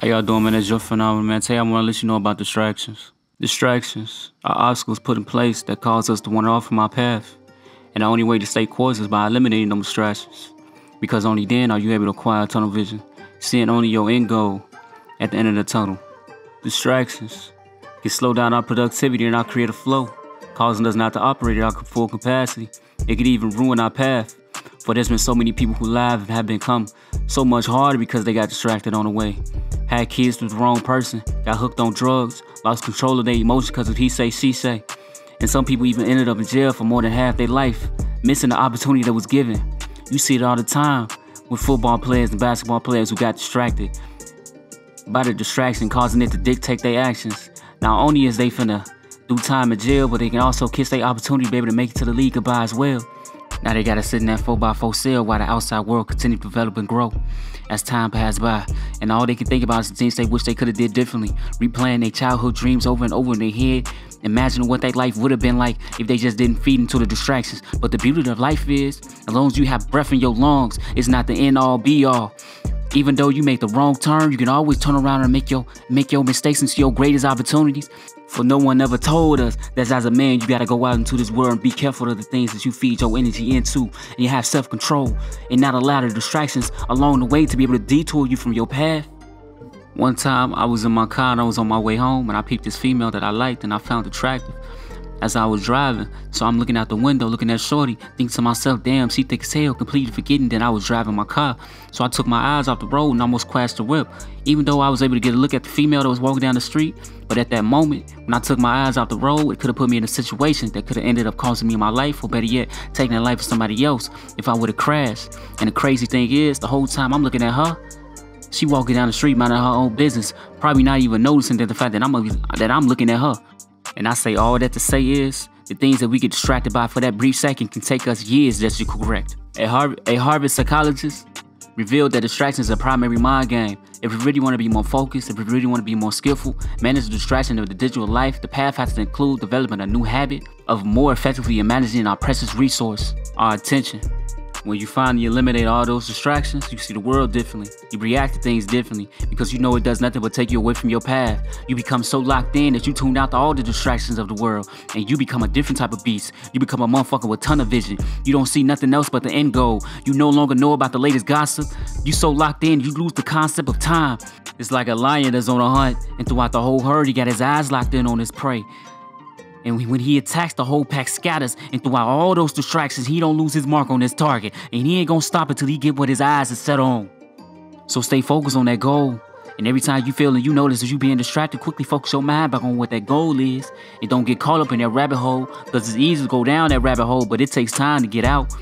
How y'all doing, man? It's your phenomenon, man. Today I want to let you know about distractions. Distractions are obstacles put in place that cause us to wander off from our path. And the only way to stay course is by eliminating those distractions. Because only then are you able to acquire tunnel vision, seeing only your end goal at the end of the tunnel. Distractions can slow down our productivity and our creative flow, causing us not to operate at our full capacity. It could even ruin our path. For there's been so many people who live have become so much harder because they got distracted on the way. Had kids with the wrong person, got hooked on drugs, lost control of their emotions because of he say, she say. And some people even ended up in jail for more than half their life, missing the opportunity that was given. You see it all the time with football players and basketball players who got distracted by the distraction, causing it to dictate their actions. Not only is they finna do time in jail, but they can also kiss their opportunity to be able to make it to the league goodbye as well. Now they gotta sit in that 4x4 cell while the outside world continue to develop and grow as time passed by. And all they can think about is the things they wish they could have did differently, replaying their childhood dreams over and over in their head, imagining what their life would have been like if they just didn't feed into the distractions. But the beauty of life is, as long as you have breath in your lungs, it's not the end all be all. Even though you make the wrong turn, you can always turn around and make your mistakes into your greatest opportunities. For no one ever told us that as a man, you gotta go out into this world and be careful of the things that you feed your energy into. And you have self-control and not allow the distractions along the way to be able to detour you from your path. One time I was in my car and I was on my way home and I peeped this female that I liked and I found attractive as I was driving. So I'm looking out the window, looking at shorty, thinking to myself, damn, she thick as hell, completely forgetting that I was driving my car. So I took my eyes off the road and almost crashed the whip. Even though I was able to get a look at the female that was walking down the street, but at that moment, when I took my eyes off the road, it could have put me in a situation that could have ended up costing me my life, or better yet, taking the life of somebody else if I would have crashed. And the crazy thing is, the whole time I'm looking at her, she walking down the street minding her own business, probably not even noticing that the fact that I'm looking at her. And I say all that to say is, the things that we get distracted by for that brief second can take us years just to correct. A Harvard psychologist revealed that distractions are a primary mind game. If we really want to be more focused, if we really want to be more skillful, manage the distraction of the digital life, the path has to include developing a new habit of more effectively managing our precious resource, our attention. When you finally eliminate all those distractions, you see the world differently. You react to things differently because you know it does nothing but take you away from your path. You become so locked in that you tune out to all the distractions of the world and you become a different type of beast. You become a motherfucker with tunnel vision. You don't see nothing else but the end goal. You no longer know about the latest gossip. You so locked in, you lose the concept of time. It's like a lion that's on a hunt and throughout the whole herd, he got his eyes locked in on his prey. And when he attacks, the whole pack scatters, and throughout all those distractions, he don't lose his mark on his target. And he ain't gonna stop until he get what his eyes is set on. So stay focused on that goal. And every time you feel and you notice that you being distracted, quickly focus your mind back on what that goal is. And don't get caught up in that rabbit hole, because it's easy to go down that rabbit hole, but it takes time to get out.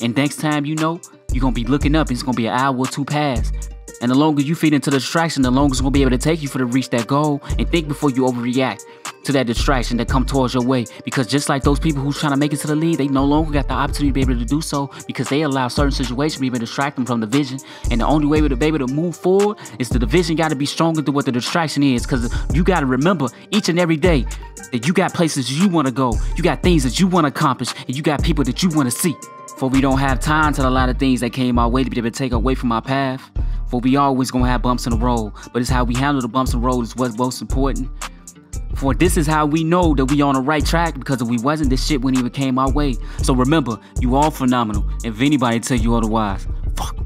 And next time you know, you're gonna be looking up, and it's gonna be an hour or two past. And the longer you feed into the distraction, the longer it's gonna be able to take you for to reach that goal. And think before you overreact to that distraction that come towards your way. Because just like those people who's trying to make it to the lead, they no longer got the opportunity to be able to do so because they allow certain situations to be able to distract them from the vision. And the only way to be able to move forward is the vision got to be stronger than what the distraction is. Because you got to remember each and every day that you got places you want to go, you got things that you want to accomplish, and you got people that you want to see. For we don't have time to a lot of things that came our way to be able to take away from our path. For we always gonna have bumps in the road, but it's how we handle the bumps in the road is what's most important. For this is how we know that we on the right track, because if we wasn't, this shit wouldn't even came our way. So remember, you all phenomenal. If anybody tell you otherwise, fuck.